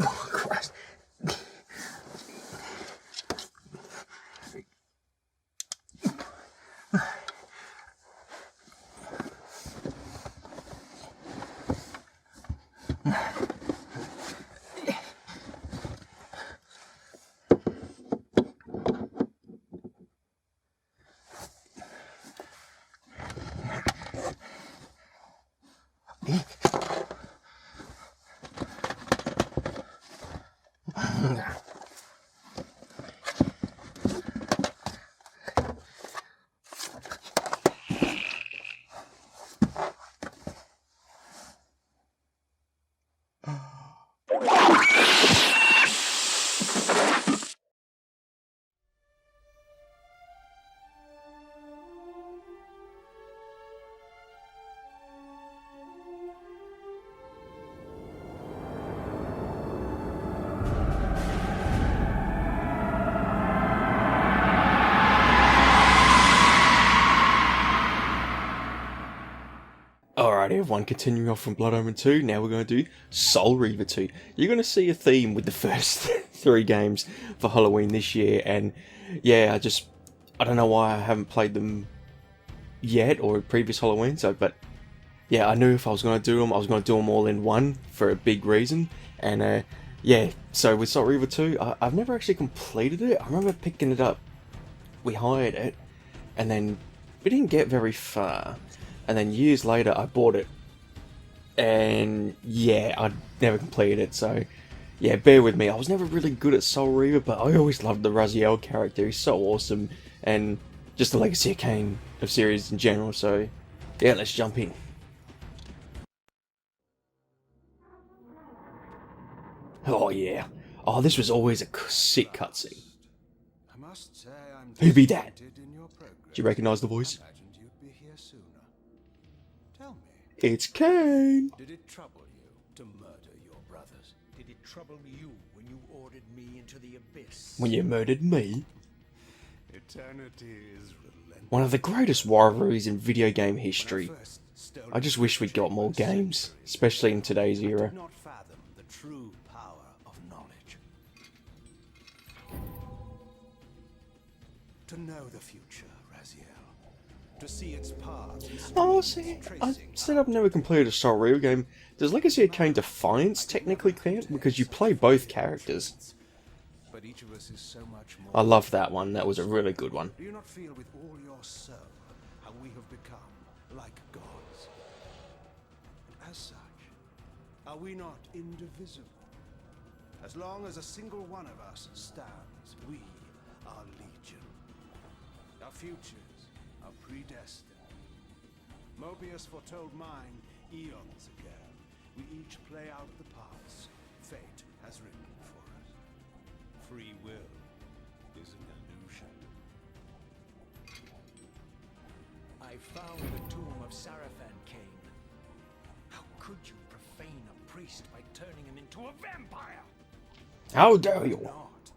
Oh, Christ. Alright everyone, continuing off from Blood Omen 2, now we're going to do Soul Reaver 2. You're going to see a theme with the first 3 games for Halloween this year, and yeah, I don't know why I haven't played them yet, or previous Halloween, but yeah, I knew if I was going to do them, I was going to do them all in one for a big reason, and yeah, so with Soul Reaver 2, I've never actually completed it. I remember picking it up, we hired it, and then we didn't get very far. And then years later, I bought it, and yeah, I never completed it. So yeah, bear with me. I was never really good at Soul Reaver, but I always loved the Raziel character. He's so awesome, and just the Legacy of Kayn of series in general. So yeah, let's jump in. Oh yeah. Oh, this was always a sick cutscene. Who be that? Do you recognise the voice? It's Kayn! Did it trouble you to murder your brothers? Did it trouble you when you ordered me into the abyss? When you murdered me? Eternity is relentless. One of the greatest rivalries in video game history. I just wish we'd got more games, especially in today's era. I did not fathom the true power of knowledge. To know the future, Raziel. To see its path. Oh, see, I said I've never completed a Soul Reaver game. Does Legacy of Kayn Defiance technically count? Because you play both characters. But each of us is so much more. I love that one. That was a really good one. Do you not feel with all your soul how we have become like gods? And as such, are we not indivisible? As long as a single one of us stands, we are legion. Our futures are predestined. Mobius foretold mine eons ago. We each play out the parts fate has written for us. Free will is an illusion. I found the tomb of Sarafan, Kayn. How could you profane a priest by turning him into a vampire? How dare you? Not.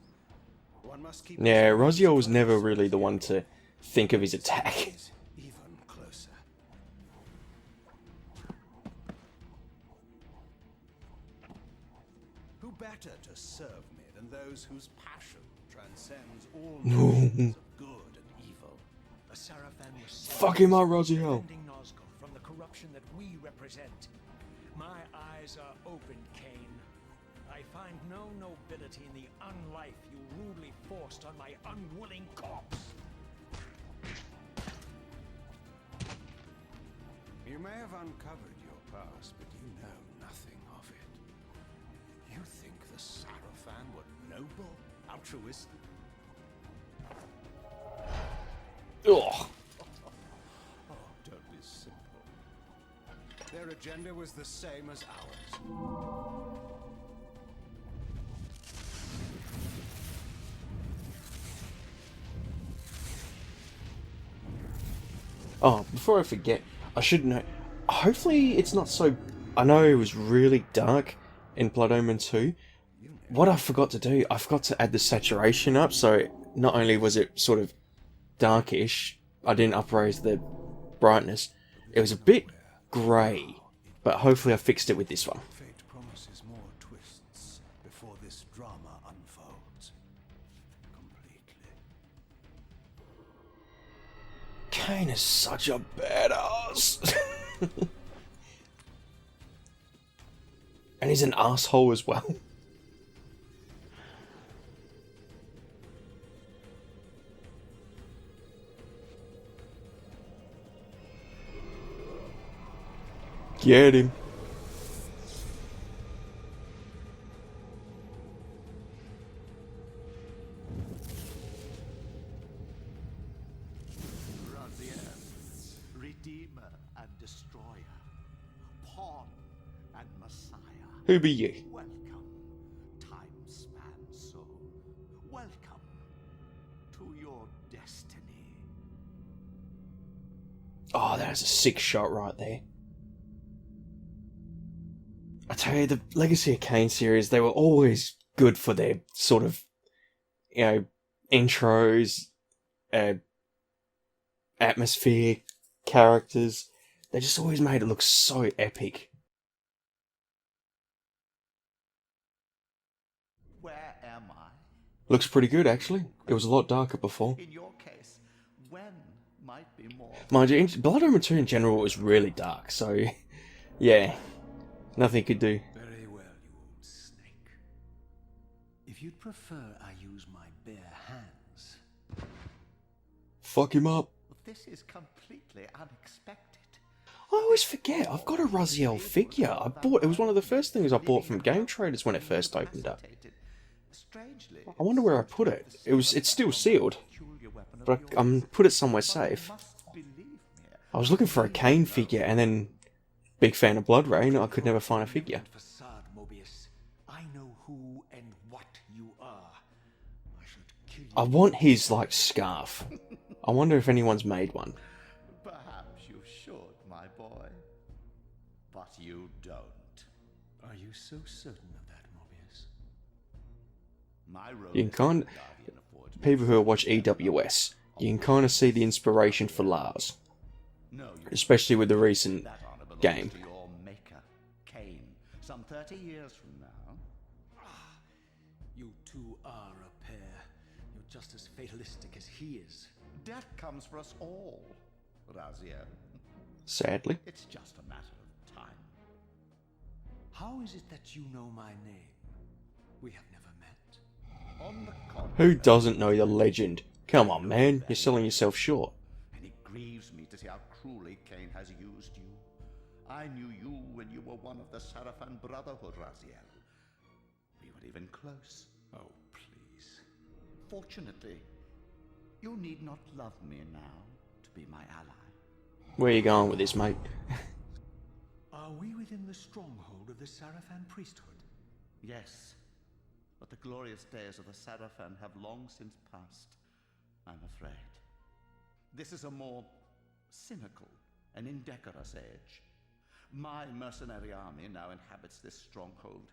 One must keep Yeah, Raziel was never really the one to think of his attack. even closer. Who better to serve me than those whose passion transcends all notions of good and evil? A Sarafan was Fuck him up, Raziel. defending Nosgoth from the corruption that we represent. My eyes are open, Kayn. I find no nobility in the unlife you rudely forced on my unwilling corpse. You may have uncovered your past, but you know nothing of it. You think the Sarafan were noble, altruistic? Ugh. Oh, don't be simple. Their agenda was the same as ours. Oh, before I forget, I should know. Hopefully it's not so... I know it was really dark in Blood Omen 2. What I forgot to do, I forgot to add the saturation up, so not only was it sort of darkish, I didn't upraise the brightness, it was a bit grey. But hopefully I fixed it with this one. Fate promises more twists before this drama unfolds completely. Kayne is such a badass. And he's an asshole as well. Get him. Redeemer and destroyer, pawn and messiah. Who be you? Welcome, time span soul. Welcome to your destiny. Oh, that's a sick shot right there. I tell you, the Legacy of Kain series, they were always good for their sort of, you know, intros, atmosphere, characters. They just always made it look so epic. Where am I? Looks pretty good, actually. It was a lot darker before. In your case, when might be more. Mind you, Blood Omen 2 in general was really dark, so yeah, nothing you could do. Very well, you old snake. If you'd prefer I use my bare hands. Fuck him up. This is completely unexpected. I always forget, I've got a Raziel figure. It was one of the first things I bought from Game Traders when it first opened up. I wonder where I put it. It's still sealed, but I put it somewhere safe. I was looking for a Kain figure, and then, big fan of Blood Rain, I could never find a figure. Facade, Mobius. I know who and what you are. I should kill you. I want his, like, scarf. I wonder if anyone's made one. Perhaps you should, my boy. But you don't. Are you so certain of that, Mobius? My road You can kind people who watch EWS, you can kind of see the inspiration for Lars, especially with the recent game. to your maker, Kain, some 30 years from now. You two are a pair. You're just as fatalistic as he is. Death comes for us all, Raziel. Sadly. It's just a matter of time. How is it that you know my name? We have never met. On the contrary, Who doesn't know the legend? Come on, man, you're selling yourself short. and it grieves me to see how cruelly Kain has used you. I knew you when you were one of the Sarafan Brotherhood, Raziel. We were even close. Oh, please. Fortunately, you need not love me now to be my ally. Where you going with this, mate? Are we within the stronghold of the Sarafan priesthood? Yes, but the glorious days of the Sarafan have long since passed, I'm afraid. This is a more cynical and indecorous age. My mercenary army now inhabits this stronghold.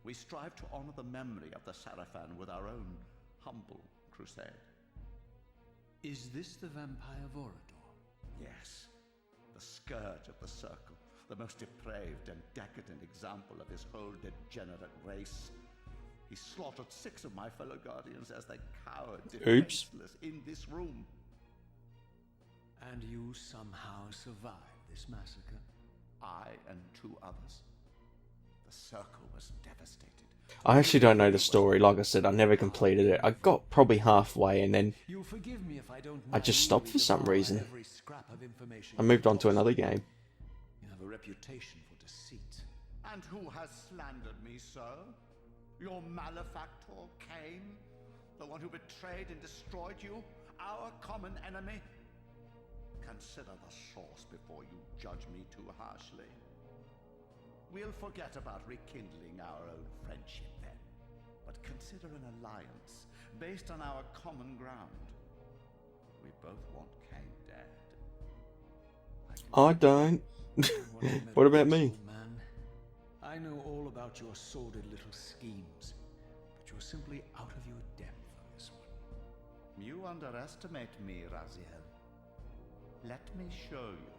We strive to honor the memory of the Sarafan with our own humble crusade. Is this the vampire Vorador? Yes, the scourge of the Circle, the most depraved and decadent example of his whole degenerate race. He slaughtered 6 of my fellow Guardians as they cowered defenseless in this room. And you somehow survived this massacre? I and 2 others. The Circle was devastated. I actually don't know the story. Like I said, I never completed it. I got probably halfway and then You'll forgive me if I don't I just stopped for some reason. every scrap of information I moved on to another game. You have a reputation for deceit. And who has slandered me so? Your malefactor, Kain? The one who betrayed and destroyed you? Our common enemy? Consider the source before you judge me too harshly. We'll forget about rekindling our old friendship then, but consider an alliance based on our common ground. We both want Kain dead. I don't. What about me? Man, I know all about your sordid little schemes, but you're simply out of your depth on this one. You underestimate me, Raziel. Let me show you.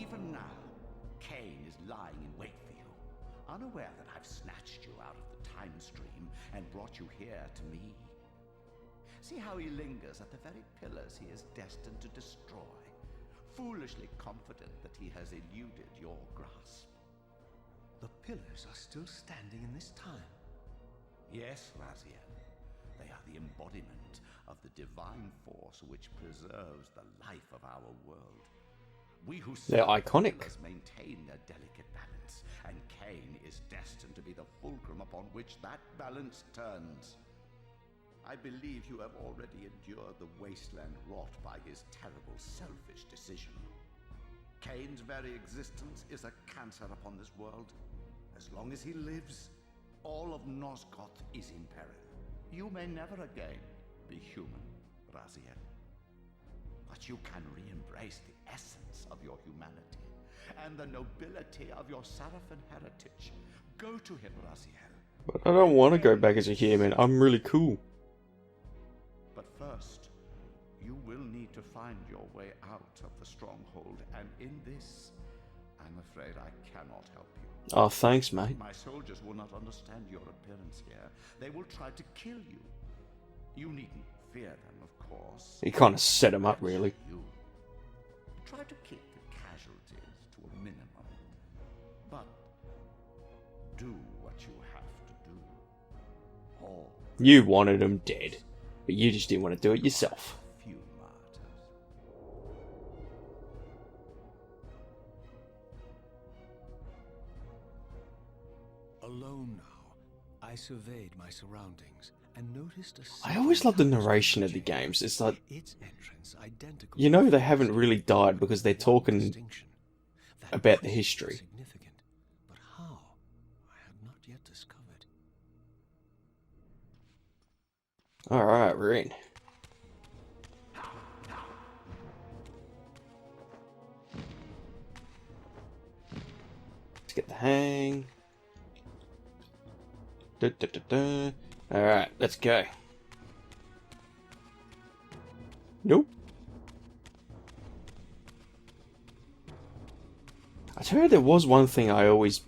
even now, Kayne is lying in wait for you, unaware that I've snatched you out of the time stream and brought you here to me. See how he lingers at the very pillars he is destined to destroy, foolishly confident that he has eluded your grasp. The pillars are still standing in this time. Yes, Raziel. They are the embodiment of the divine force which preserves the life of our world. We who They're serve the iconic. pillars maintain their delicate balance, and Kayne is destined to be the fulcrum upon which that balance turns. I believe you have already endured the wasteland wrought by his terrible, selfish decision. Kayne's very existence is a cancer upon this world. As long as he lives, all of Nosgoth is in peril. You may never again be human, Raziel. But you can re-embrace the essence of your humanity and the nobility of your Sarafan heritage. Go to him, Raziel. But I don't want to go back as a human. I'm really cool. But first, you will need to find your way out of the stronghold, and in this, I'm afraid I cannot help you. Oh, thanks, mate. My soldiers will not understand your appearance here. They will try to kill you. You needn't fear them, of course. He kind of set him up, really. You try to keep the casualties to a minimum, but do what you have to do. All You wanted him dead, but you just didn't want to do it yourself. few martyrs. Alone now, I surveyed my surroundings and noticed a I always love the narration of the games. It's like, its entrance identical. you know, they haven't really died because they're talking Distinction. That about the was history. Significant, but how? I had not yet discovered. Alright, we're in. Let's get the hang. Alright, let's go. Nope. I tell you, there was one thing I always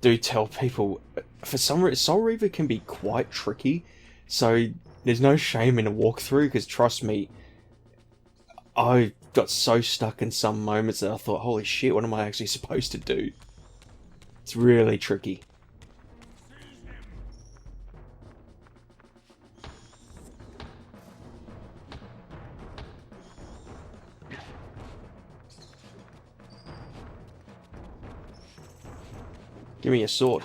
do tell people. For some reason, Soul Reaver can be quite tricky. So there's no shame in a walkthrough, because trust me, I got so stuck in some moments that I thought, holy shit, what am I actually supposed to do? It's really tricky. Give me a sword.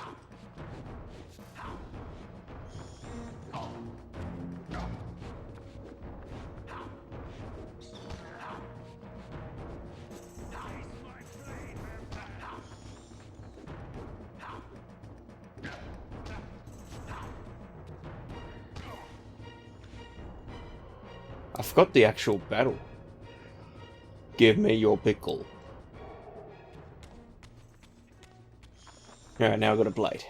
I forgot the actual battle. Give me your pickle. Alright, now I've got a blade.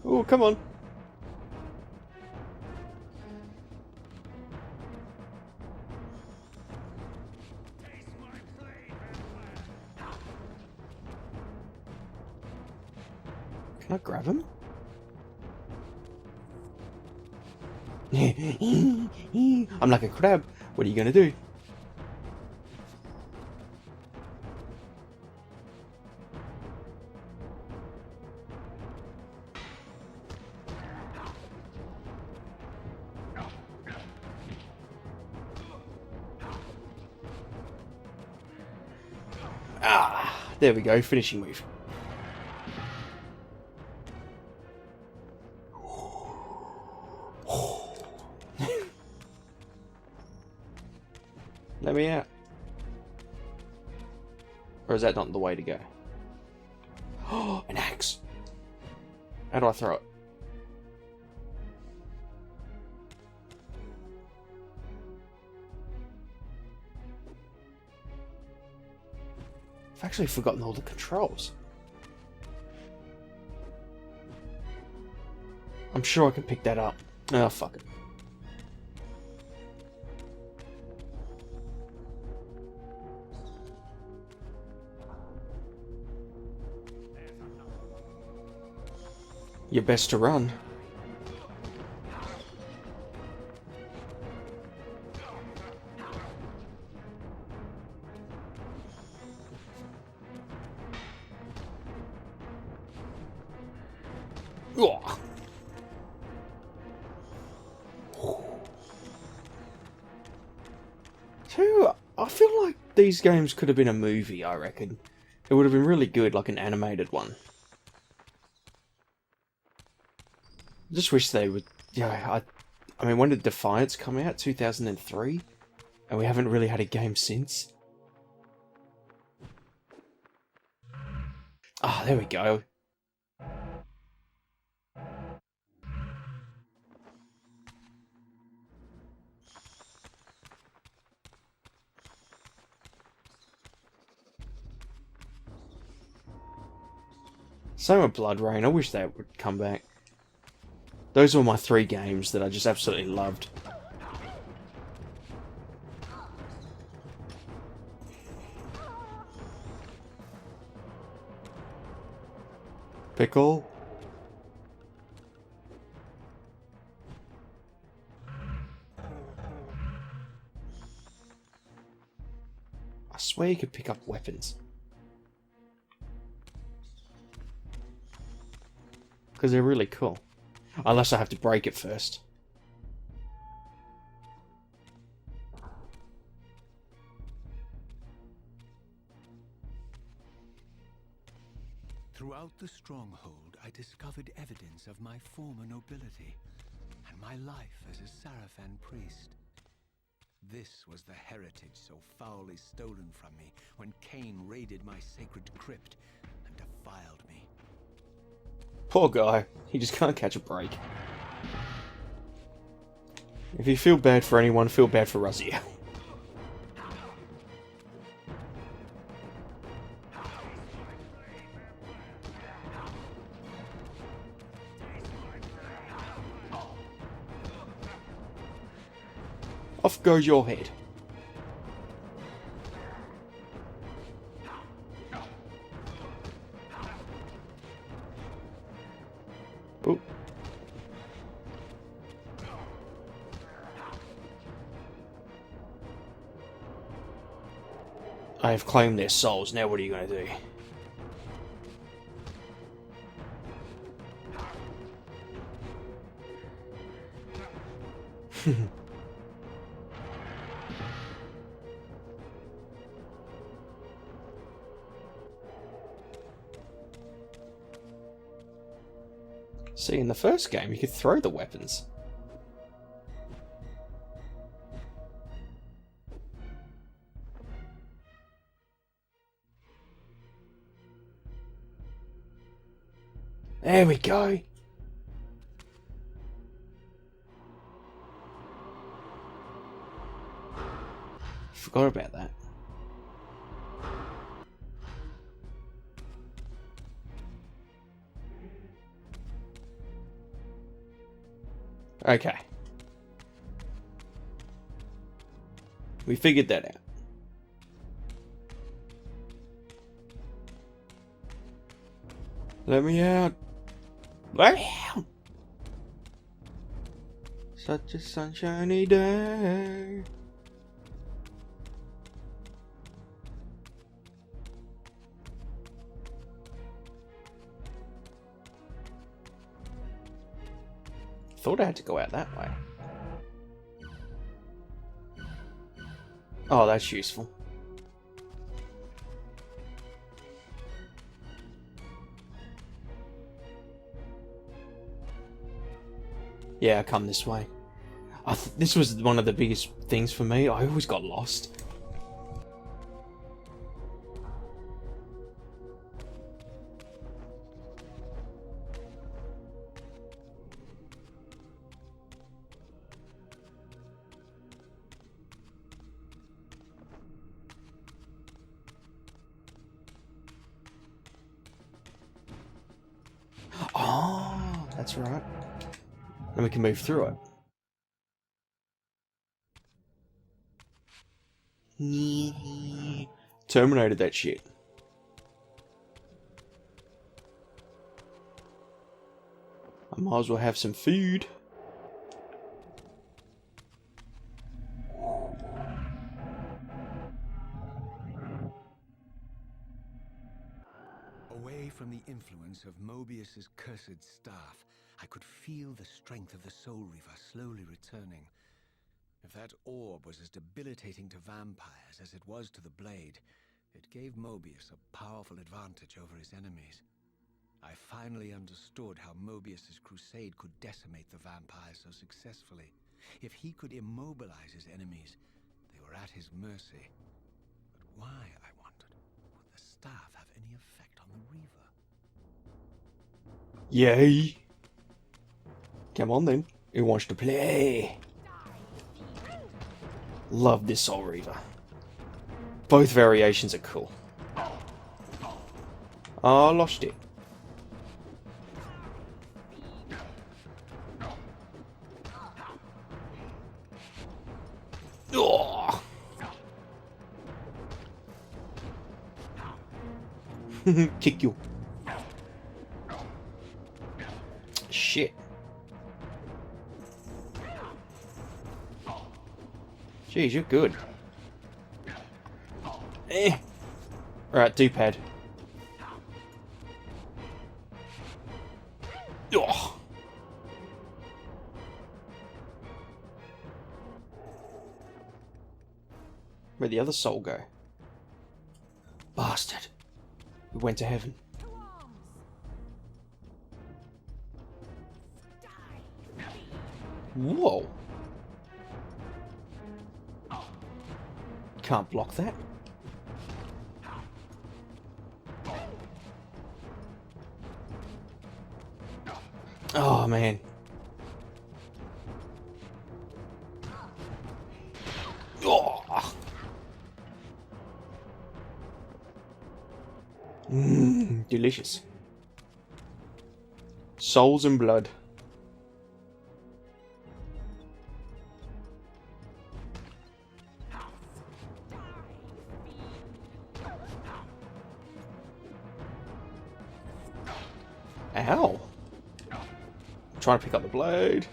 Oh, come on. Can I grab him? I'm like a crab. What are you gonna do? Ah, there we go. Finishing move. Let me out. Or is that not the way to go? Oh, an axe. How do I throw it? I've actually forgotten all the controls. I'm sure I can pick that up. Oh, fuck it. You're best to run. Oh. I feel like these games could have been a movie, I reckon. It would have been really good, like an animated one. I just wish they would... Yeah, I mean, when did Defiance come out? 2003? And we haven't really had a game since? Ah, there we go. Same with Blood Rain. I wish that would come back. Those were my 3 games that I just absolutely loved. Pickle. I swear you could pick up weapons. Because they're really cool. Unless I have to break it first. Throughout the stronghold, I discovered evidence of my former nobility and my life as a Sarafan priest. This was the heritage so foully stolen from me when Kayne raided my sacred crypt and defiled me. Poor guy. He just can't catch a break. If you feel bad for anyone, feel bad for Raziel. Off goes your head. Ooh. I have claimed their souls, now what are you going to do? See, in the first game, you could throw the weapons. There we go. Forgot about that. Okay. We figured that out. Let me out. Let me out. Such a sunshiny day. Thought I had to go out that way. Oh, that's useful. Yeah, come this way. This was one of the biggest things for me. I always got lost. Oh, that's right. And we can move through it. Terminated that shit. I might as well have some food. Away from the influence of Mobius's cursed staff, I could feel the strength of the Soul Reaver slowly returning. If that orb was as debilitating to vampires as it was to the blade, it gave Mobius a powerful advantage over his enemies. I finally understood how Mobius's crusade could decimate the vampires so successfully. If he could immobilize his enemies, they were at his mercy. But why, I wondered, would the staff have any effect on the Reaver? Yay! Come on then. Who wants to play? Love this Soul Reaver. Both variations are cool. Oh, I lost it. Oh. Kick you. Shit. Jeez, you're good. Eh. Alright, D-pad. Oh. Where'd the other soul go? Bastard. We went to heaven. Whoa. Can't block that. Oh, man. Oh. Delicious. Souls and blood. Ow. Trying to pick up the blade.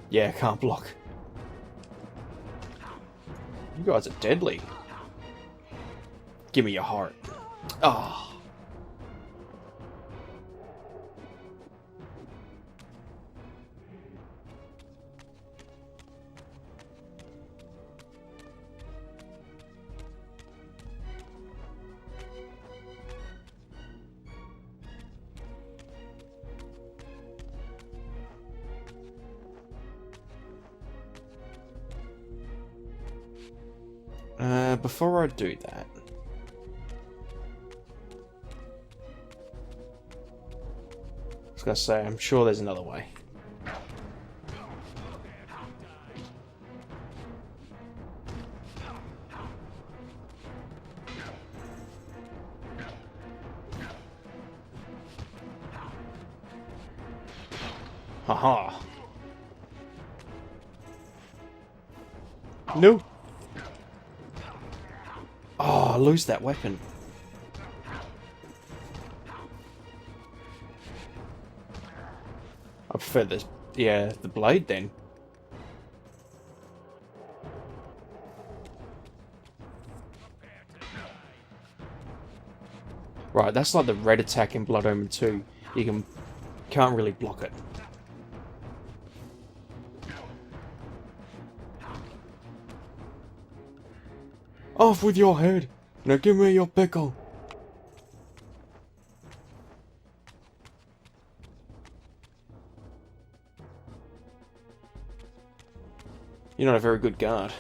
Yeah, can't block. You guys are deadly. Give me your heart. Ah. Oh. Before I do that, I was gonna say, I'm sure there's another way. Haha. No. Oh, I lose that weapon. I prefer this, yeah, the blade then. Right, that's like the red attack in Blood Omen 2. You can't really block it. Off with your head! Now give me your pickle! You're not a very good guard.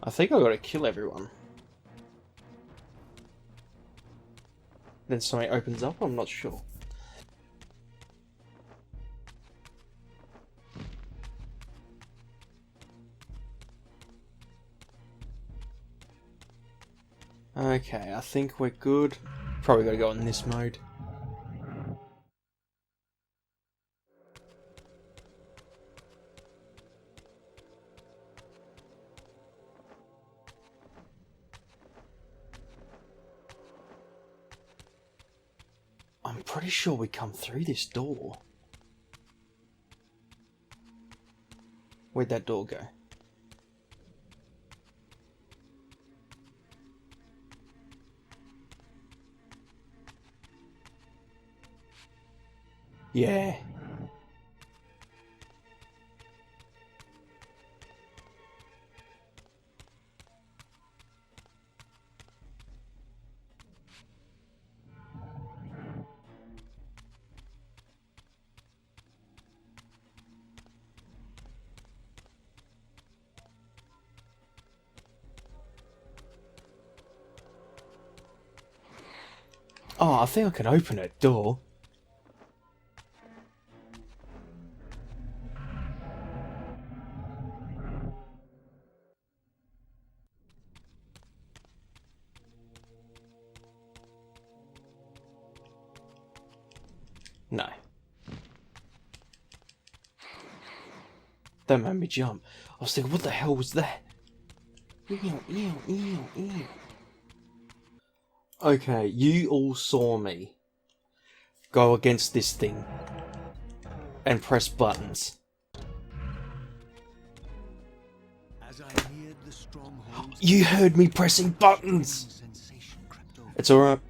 I think I gotta kill everyone. then something opens up. I'm not sure. Okay, I think we're good. Probably gotta go in this mode. I'm pretty sure we come through this door. Where'd that door go? Yeah. Oh, I think I can open that door. No. That made me jump. I was thinking, what the hell was that? Ew, ew, ew, ew. Okay, you all saw me go against this thing and press buttons. As I neared the stronghold, You heard me pressing buttons! sensation crept over. It's alright.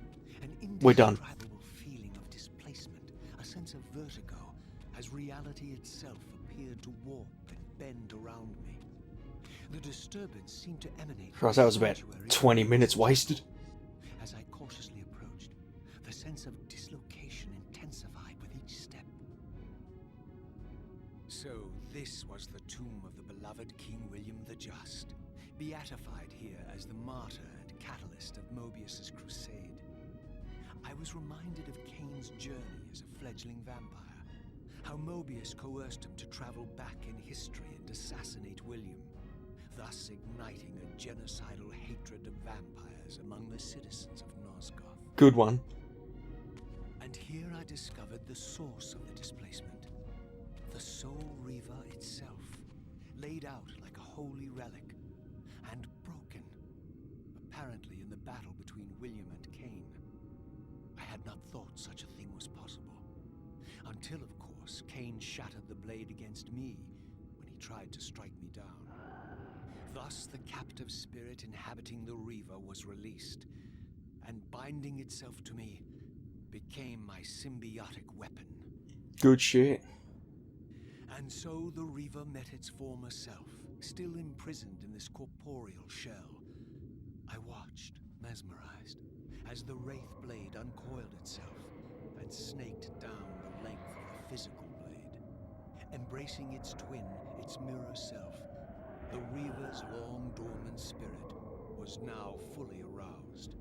An We're done. indescribable feeling of displacement, a sense of vertigo, as reality itself appeared to warp and bend around me. The disturbance seemed to emanate from Christ, that was about sanctuary 20 minutes wasted. As I cautiously approached, the sense of dislocation intensified with each step. So this was the tomb of the beloved King William the Just, beatified here as the martyr and catalyst of Mobius's crusade. I was reminded of Kayne's journey as a fledgling vampire, how Mobius coerced him to travel back in history and assassinate William, thus igniting a genocidal hatred of vampires among the citizens of Nosgoth. Good one. And here I discovered the source of the displacement. The Soul Reaver itself, laid out like a holy relic, and broken, apparently in the battle between William and Kayne. I had not thought such a thing was possible, until of course Kayne shattered the blade against me when he tried to strike me down. Thus the captive spirit inhabiting the Reaver was released, and binding itself to me, became my symbiotic weapon. Good shit. And so the Reaver met its former self, still imprisoned in this corporeal shell. I watched, mesmerized, as the Wraith blade uncoiled itself and snaked down the length of the physical blade. Embracing its twin, its mirror self, the Reaver's long-dormant spirit was now fully aroused.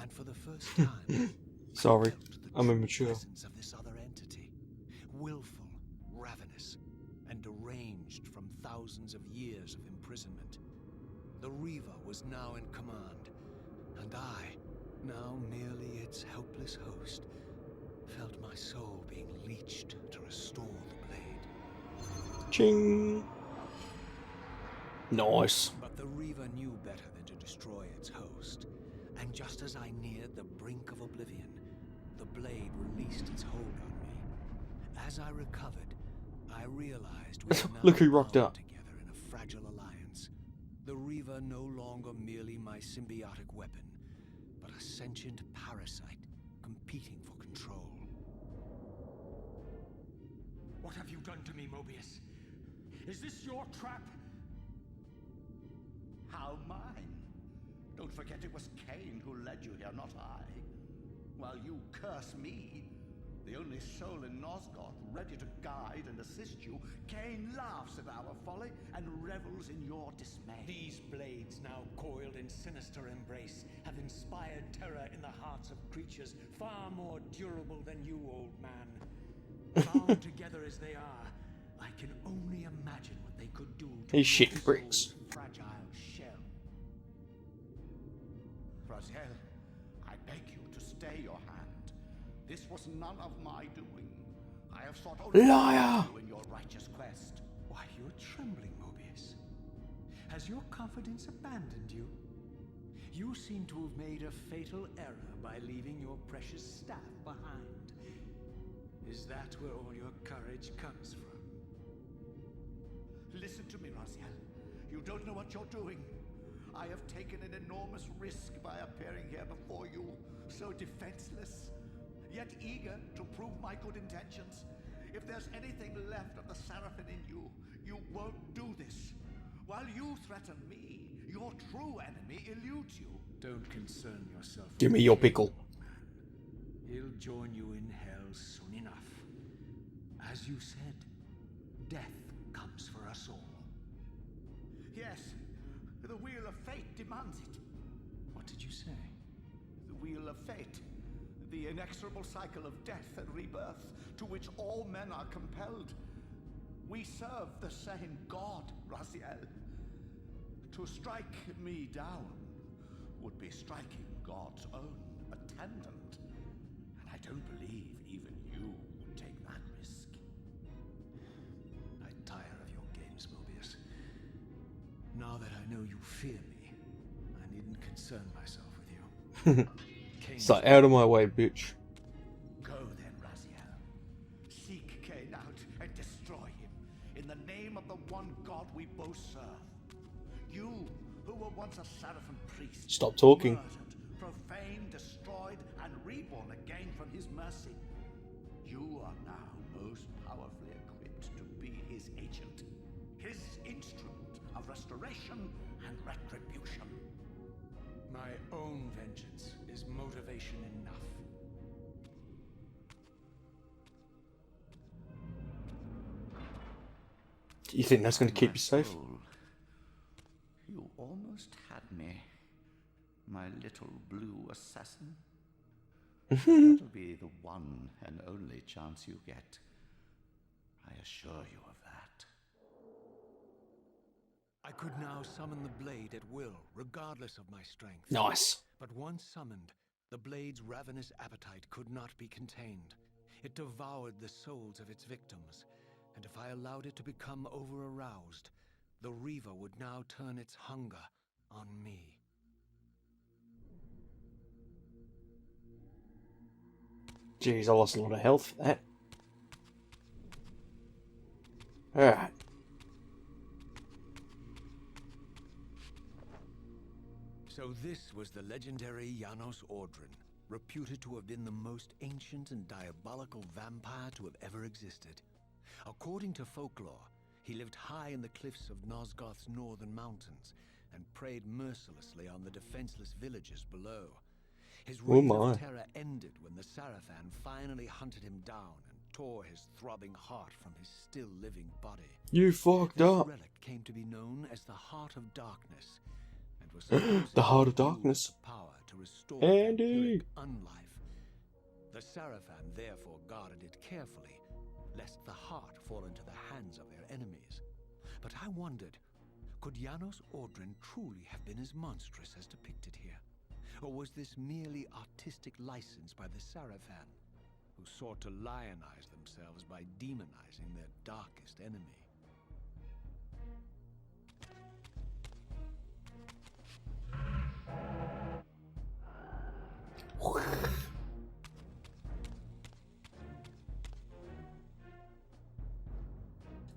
And for the first time, Sorry, I felt the I'm true immature. presence of this other entity, willful, ravenous, and deranged from thousands of years of imprisonment. The Reaver was now in command, and I, now merely its helpless host, felt my soul being leached to restore the blade. Ching. Nice. But the Reaver knew better than to destroy its host, and just as I neared the brink of oblivion, the blade released its hold on me. As I recovered, I realized we were now Look who rocked bound up. together in a fragile alliance. The Reaver no longer merely my symbiotic weapon, but a sentient parasite competing for control. What have you done to me, Mobius? Is this your trap? How mine? Don't forget it was Kayne who led you here, not I. While you curse me, the only soul in Nosgoth ready to guide and assist you, Kayne laughs at our folly and revels in your dismay. These blades, now coiled in sinister embrace, have inspired terror in the hearts of creatures far more durable than you, old man. Bound together as they are, I can only imagine what they could do to These your shitty bricks. soul's fragile shell. Raziel, I beg you to stay your hand. This was none of my doing. I have sought only Liar! you in your righteous quest. Why, you're trembling, Mobius. Has your confidence abandoned you? You seem to have made a fatal error by leaving your precious staff behind. Is that where all your courage comes from? Listen to me, Raziel. You don't know what you're doing. I have taken an enormous risk by appearing here before you, so defenseless, yet eager to prove my good intentions. If there's anything left of the Seraphim in you, you won't do this. While you threaten me, your true enemy eludes you. Don't concern yourself. Give me your pickle. He'll join you in hell soon enough. As you said, death comes for us all. Yes, the wheel of fate demands it. What did you say? The wheel of fate. The inexorable cycle of death and rebirth to which all men are compelled. We serve the same God, Raziel. To strike me down would be striking God's own attendant. And I don't believe even you would take that risk. I tire of your games, Mobius. Now that I know you fear me, I needn't concern myself with you. It's like, out of my way, bitch. Go then, Raziel. Seek Kayne out and destroy him in the name of the one God we both serve. You, who were once a Seraphim priest, Stop talking. murdered, profaned, destroyed, and reborn again from his mercy. You are now most powerfully equipped to be his agent, his instrument of restoration and retribution. My own vengeance is motivation enough. Do you think that's going to keep you safe? Soul, you almost had me, my little blue assassin. That'll be the one and only chance you get. I assure you of that. I could now summon the blade at will, regardless of my strength. Nice. But once summoned, the blade's ravenous appetite could not be contained. It devoured the souls of its victims, and if I allowed it to become over-aroused, the Reaver would now turn its hunger on me. Jeez, I lost a lot of health for that. Alright. So this was the legendary Janos Ordrin, reputed to have been the most ancient and diabolical vampire to have ever existed. According to folklore, he lived high in the cliffs of Nosgoth's northern mountains and preyed mercilessly on the defenseless villagers below. His reign of terror ended when the Seraphim finally hunted him down and tore his throbbing heart from his still-living body. You fucked This up. relic came to be known as the Heart of Darkness, and was supposed The Heart to of wield Darkness. the power to restore Andy. vampiric unlife. The Seraphim therefore guarded it carefully, lest the heart fall into the hands of their enemies. But I wondered, could Janos Ordrin truly have been as monstrous as depicted here? Or was this merely artistic license by the Seraphim, who sought to lionize themselves by demonizing their darkest enemy?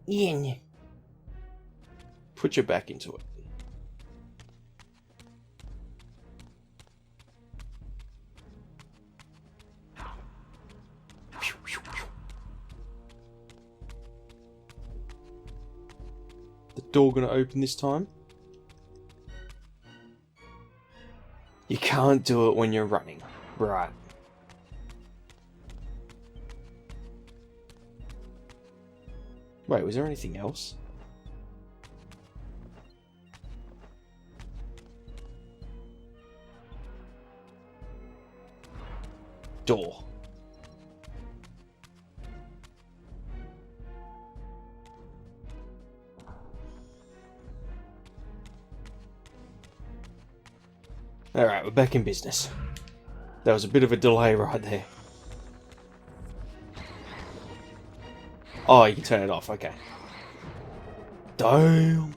Yin. Put your back into it. The door gonna open this time? You can't do it when you're running. Right. Wait, was there anything else? door. Alright, we're back in business. There was a bit of a delay right there. Oh, you can turn it off, okay. Damn.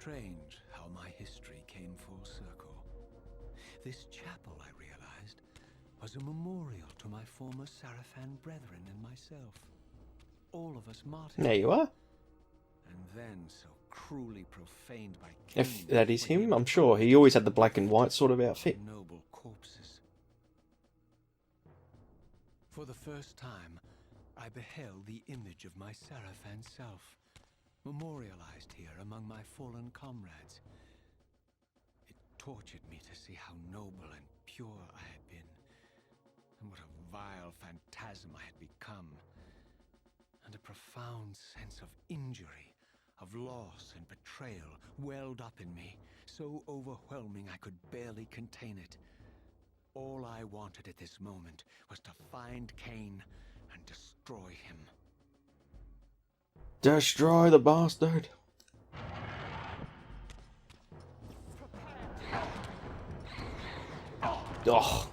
Strange how my history came full circle. This chapel, I realized, was a memorial to my former Sarafan brethren and myself. All of us martyred. There you are. And then so cruelly profaned by If Kayne that is when him, he I'm sure. He always had the black and white sort of outfit. noble corpses. For the first time, I beheld the image of my Sarafan self, memorialized here among my fallen comrades. It tortured me to see how noble and pure I had been, and what a vile phantasm I had become. And a profound sense of injury, of loss and betrayal welled up in me, so overwhelming I could barely contain it. All I wanted at this moment was to find Kayne and destroy him. Destroy the bastard. Oh.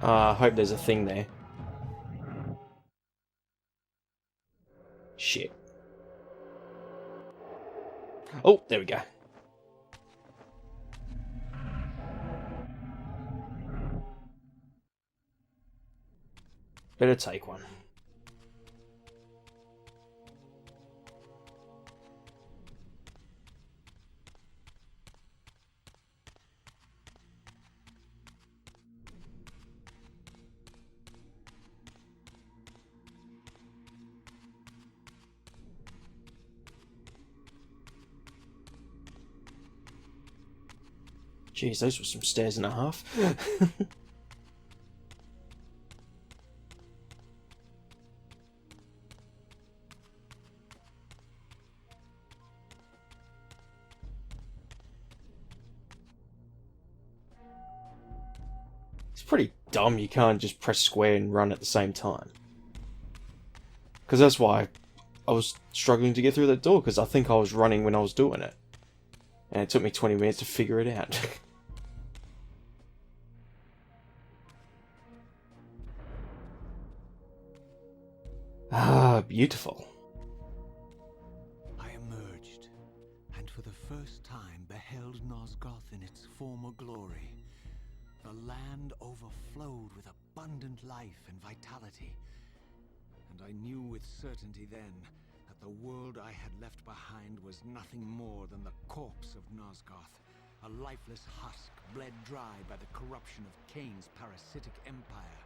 I hope there's a thing there. Shit. Oh, there we go. Better take one. Jeez, those were some stairs and a half. It's pretty dumb you can't just press square and run at the same time. Because that's why I was struggling to get through that door, because I think I was running when I was doing it. And it took me 20 minutes to figure it out. Ah, beautiful. I emerged, and for the first time beheld Nosgoth in its former glory. The land overflowed with abundant life and vitality, and I knew with certainty then that the world I had left behind was nothing more than the corpse of Nosgoth, a lifeless husk bled dry by the corruption of Kayne's parasitic empire.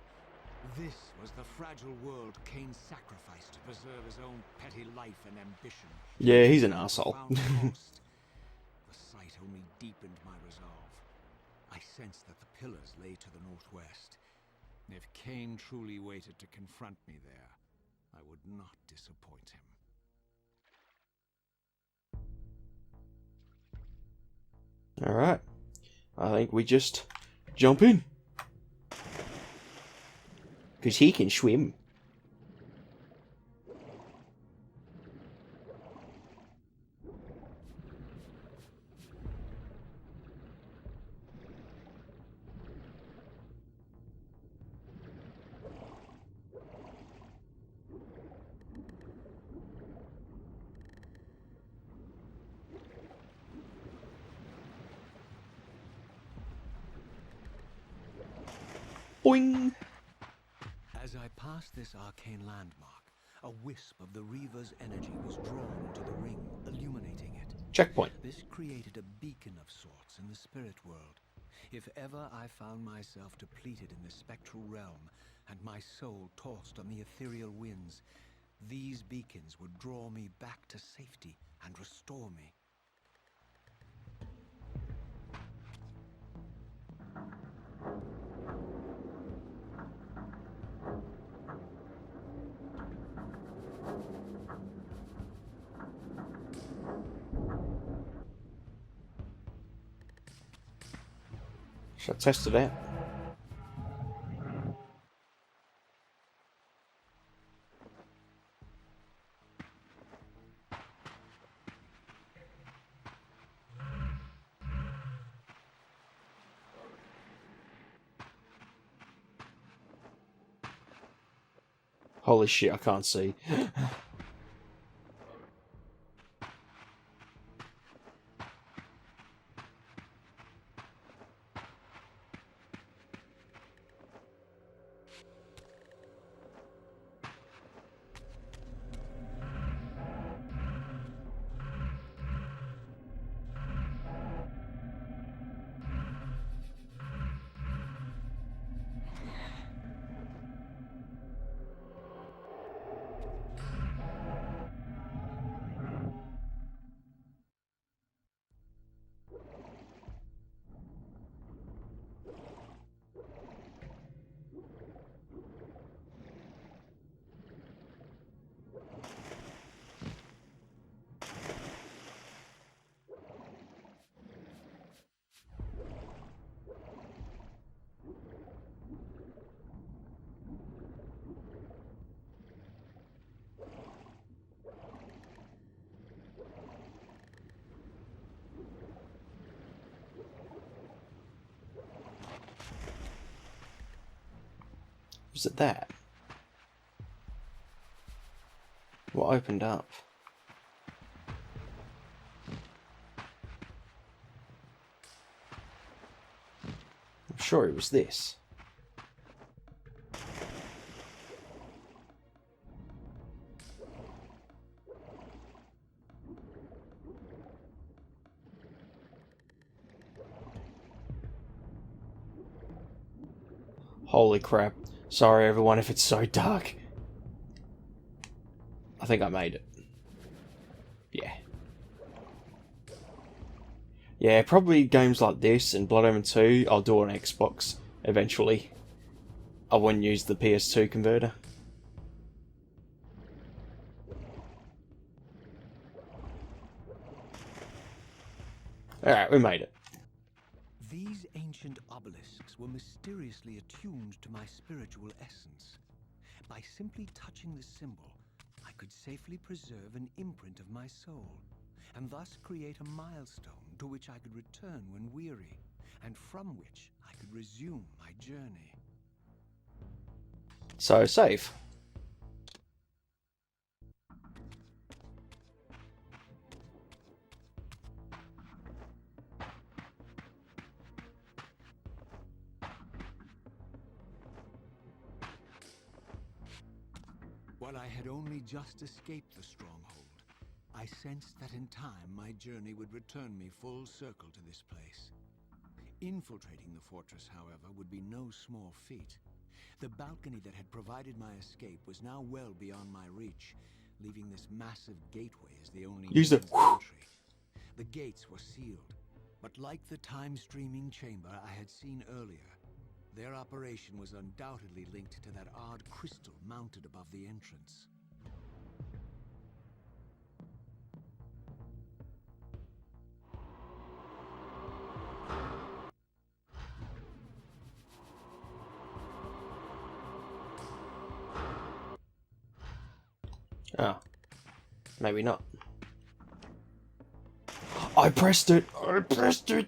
This was the fragile world Kayne sacrificed to preserve his own petty life and ambition. Yeah, he's an asshole. The sight only deepened my resolve. I sensed that the pillars lay to the northwest. If Kayne truly waited to confront me there, I would not disappoint him. Alright. I think we just jump in. Because he can swim. Boing! As I passed this arcane landmark, a wisp of the Reaver's energy was drawn into the ring, illuminating it. Checkpoint. This created a beacon of sorts in the spirit world. If ever I found myself depleted in the spectral realm, and my soul tossed on the ethereal winds, these beacons would draw me back to safety and restore me. Should I test it out? Holy shit, I can't see. Was it that? What opened up? I'm sure it was this. Holy crap. Sorry everyone if it's so dark. I think I made it. Yeah. Yeah, probably games like this and Blood Omen 2 I'll do on Xbox eventually. I wouldn't use the PS2 converter. Alright, we made it. These ancient obelisks were mysteriously attuned to my spiritual essence. By simply touching the symbol, I could safely preserve an imprint of my soul, and thus create a milestone to which I could return when weary, and from which I could resume my journey. So, save. While I had only just escaped the stronghold, I sensed that in time my journey would return me full circle to this place. Infiltrating the fortress, however, would be no small feat. The balcony that had provided my escape was now well beyond my reach, leaving this massive gateway as the only Use the means of entry. The gates were sealed, but like the time-streaming chamber I had seen earlier, their operation was undoubtedly linked to that odd crystal mounted above the entrance. Oh. Maybe not. I pressed it! I pressed it!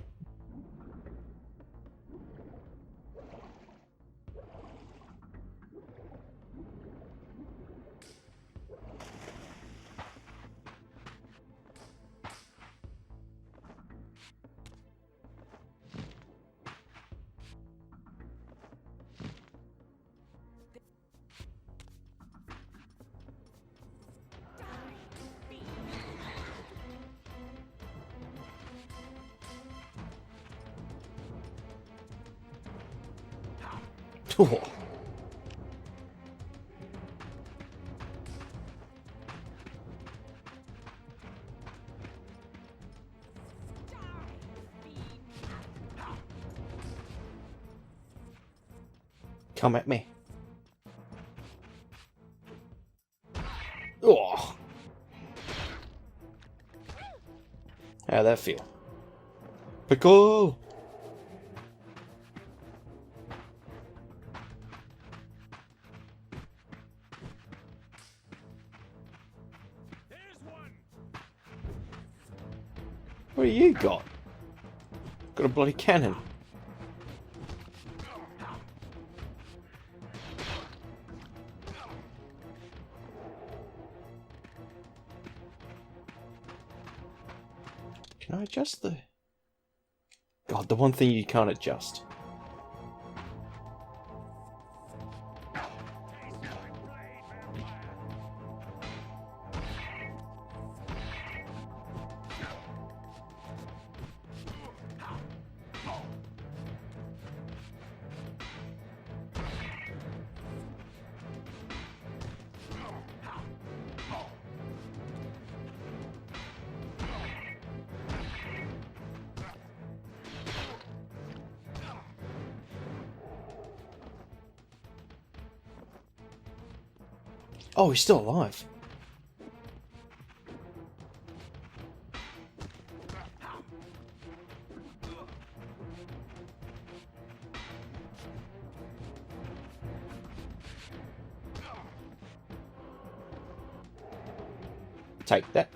Oh. Come at me. Oh. How'd that feel? Pickle! What do you got? Got a bloody cannon. Can I adjust the... God, the one thing you can't adjust. Oh, he's still alive. Take that.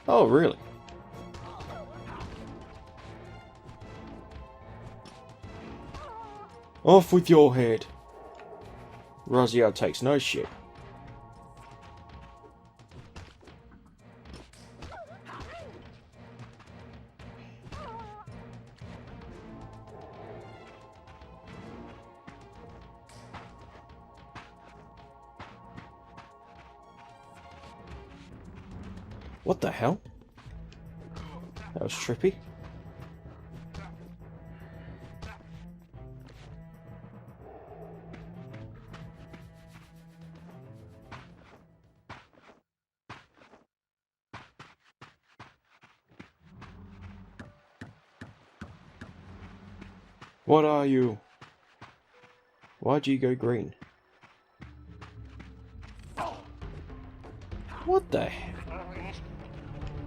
Oh, really? Off with your head. Razio takes no shit. What the hell? That was trippy. What are you? Why'd you go green? What the heck?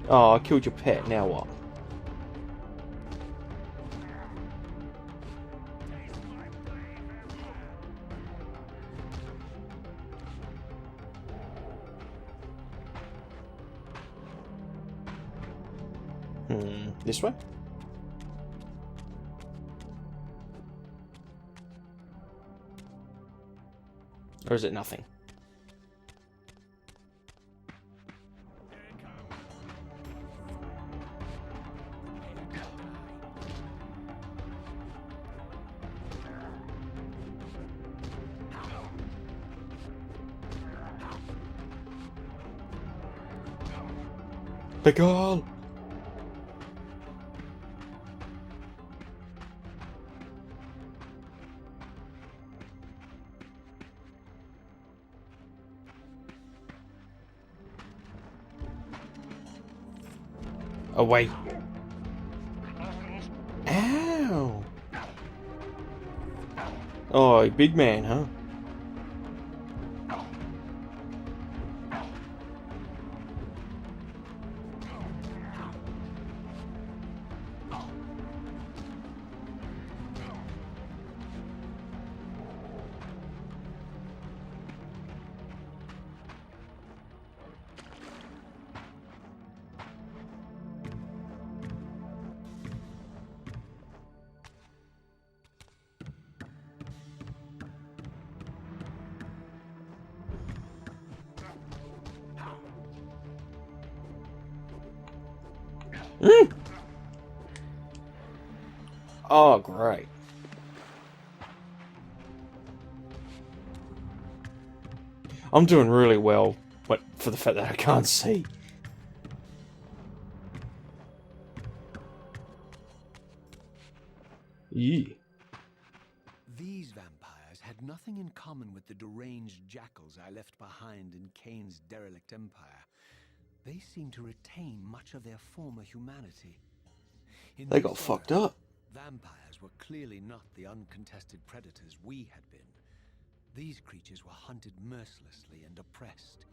Oh, I killed your pet, now what? This way? Or is it nothing? Pickle! Away. Ow! Oh, big man, huh? Oh, great. I'm doing really well, but for the fact that I can't see. Yeah. These vampires had nothing in common with the deranged jackals I left behind in Kayne's derelict empire. They seemed to retain much of their former humanity. In They this got fucked era, up. vampires were clearly not the uncontested predators we had been. These creatures were hunted mercilessly and oppressed.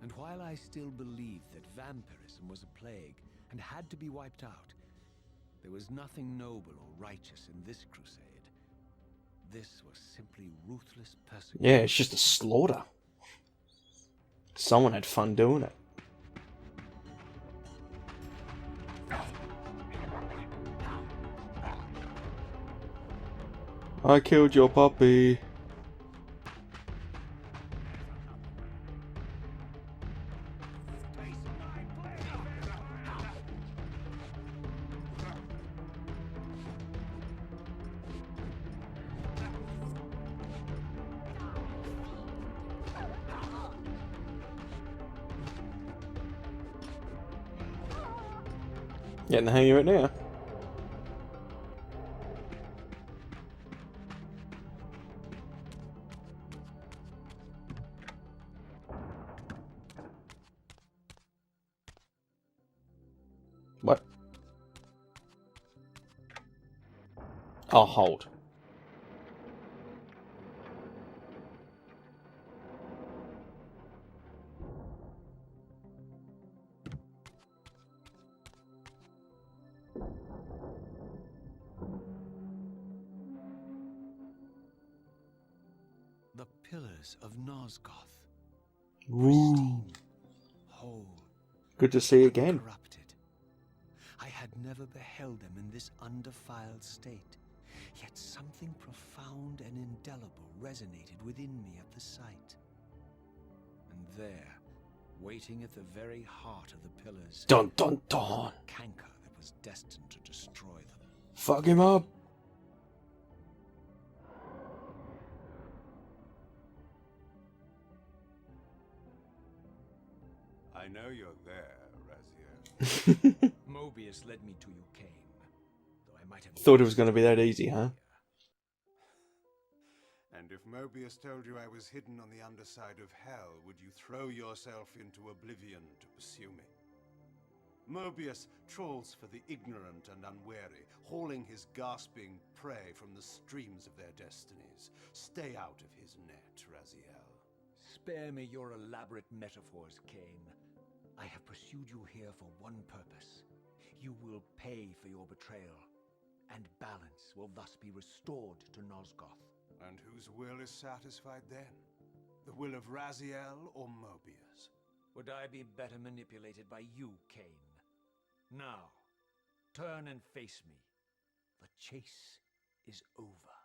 And while I still believed that vampirism was a plague and had to be wiped out, there was nothing noble or righteous in this crusade. This was simply ruthless persecution. Yeah, it's just a slaughter. Someone had fun doing it. I killed your puppy. Getting the hang of it now. What? I'll hold. The pillars of Nosgoth. Ooh. Whole. Good to see again. Corrupted. I had never beheld them in this undefiled state, yet something profound and indelible resonated within me at the sight. And there, waiting at the very heart of the pillars, Dun dun dun. was a canker that was destined to destroy them. Fuck him up. I know you're there, Raziel. Mobius led me to you, Kayne. Though I might have Thought it was going to be that easy, huh? And if Mobius told you I was hidden on the underside of hell, would you throw yourself into oblivion to pursue me? Mobius trawls for the ignorant and unwary, hauling his gasping prey from the streams of their destinies. Stay out of his net, Raziel. Spare me your elaborate metaphors, Kayne. I have pursued you here for one purpose. You will pay for your betrayal, and balance will thus be restored to Nosgoth. And whose will is satisfied then? The will of Raziel or Mobius? Would I be better manipulated by you, Kayne? Now, turn and face me. The chase is over.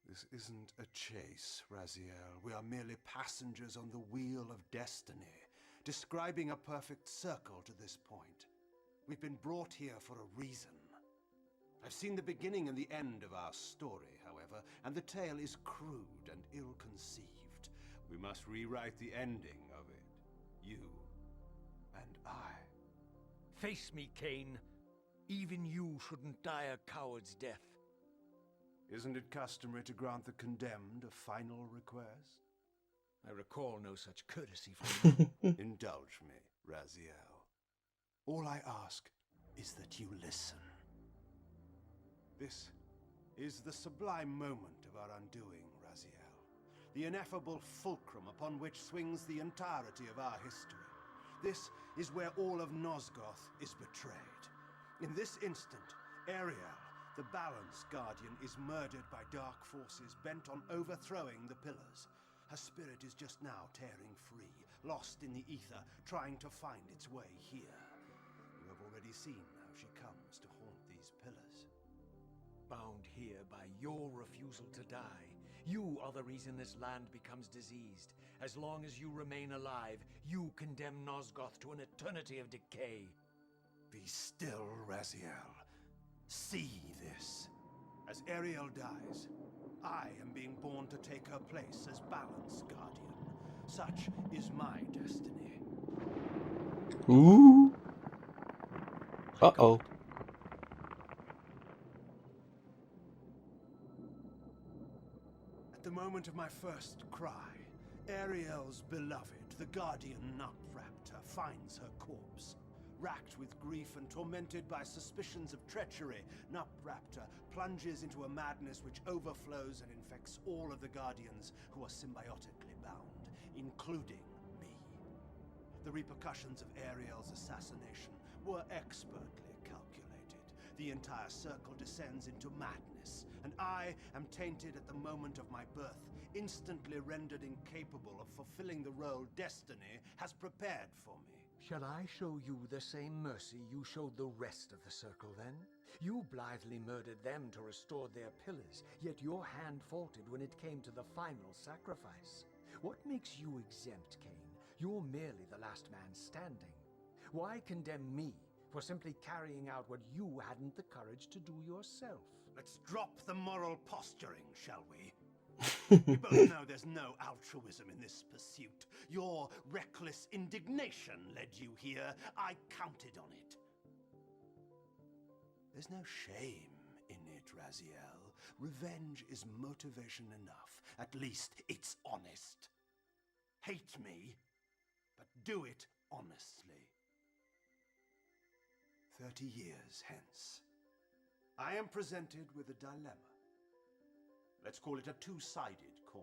This isn't a chase, Raziel. We are merely passengers on the wheel of destiny, describing a perfect circle to this point. We've been brought here for a reason. I've seen the beginning and the end of our story, however, and the tale is crude and ill-conceived. We must rewrite the ending of it. You and I. Face me, Kayne. Even you shouldn't die a coward's death. Isn't it customary to grant the condemned a final request? I recall no such courtesy from you. Indulge me, Raziel. All I ask is that you listen. This is the sublime moment of our undoing, Raziel. The ineffable fulcrum upon which swings the entirety of our history. This is where all of Nosgoth is betrayed. In this instant, Ariel, the Balance Guardian, is murdered by dark forces bent on overthrowing the pillars. Her spirit is just now tearing free, lost in the ether, trying to find its way here. You have already seen how she comes to haunt these pillars. Bound here by your refusal to die. You are the reason this land becomes diseased. As long as you remain alive, you condemn Nosgoth to an eternity of decay. Be still, Raziel. See this. As Ariel dies, I am being born to take her place as Balance Guardian. Such is my destiny. Ooh. Uh-oh. moment of my first cry, Ariel's beloved, the guardian Nutraptor, finds her corpse. Racked with grief and tormented by suspicions of treachery, Nutraptor plunges into a madness which overflows and infects all of the Guardians who are symbiotically bound, including me. The repercussions of Ariel's assassination were expertly calculated. The entire circle descends into madness, and I am tainted at the moment of my birth, instantly rendered incapable of fulfilling the role destiny has prepared for me. Shall I show you the same mercy you showed the rest of the circle, then? You blithely murdered them to restore their pillars, yet your hand faltered when it came to the final sacrifice. What makes you exempt, Kayne? You're merely the last man standing. Why condemn me for simply carrying out what you hadn't the courage to do yourself? Let's drop the moral posturing, shall we? We both know there's no altruism in this pursuit. Your reckless indignation led you here. I counted on it. There's no shame in it, Raziel. Revenge is motivation enough. At least it's honest. Hate me, but do it honestly. 30 years hence, I am presented with a dilemma. Let's call it a two-sided coin.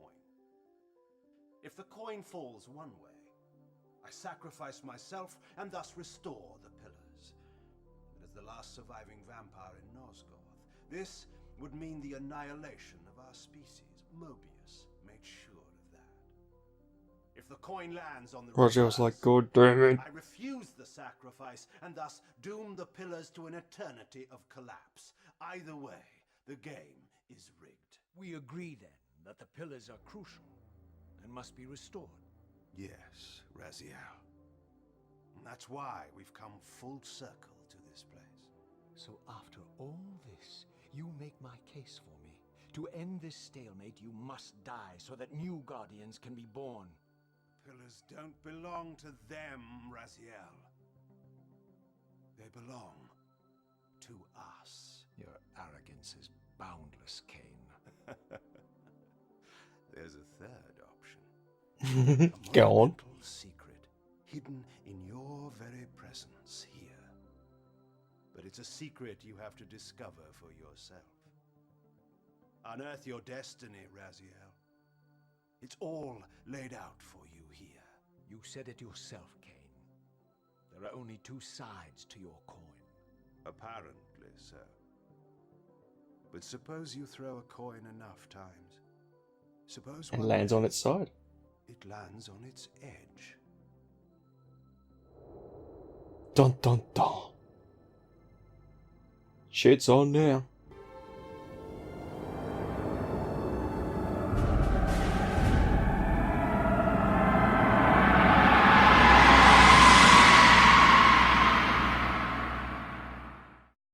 If the coin falls one way, I sacrifice myself and thus restore the pillars. But as the last surviving vampire in Nosgoth, this would mean the annihilation of our species. Mobius made sure of that. If the coin lands on the Roger was like, reverse, God damn it. I refuse the sacrifice and thus doom the pillars to an eternity of collapse. Either way, the game is rigged. We agree, then, that the pillars are crucial and must be restored. Yes, Raziel. And that's why we've come full circle to this place. So after all this, you make my case for me. To end this stalemate, you must die so that new Guardians can be born. Pillars don't belong to them, Raziel. They belong to us. Your arrogance is boundless, Kayne. There's a third option. A Go on. monumental secret hidden in your very presence here. But it's a secret you have to discover for yourself. Unearth your destiny, Raziel. It's all laid out for you here. You said it yourself, Kayne. There are only two sides to your coin. Apparently so. But suppose you throw a coin enough times. Suppose And one lands day on its side. it lands on its edge. Dun dun dun. Shit's on now.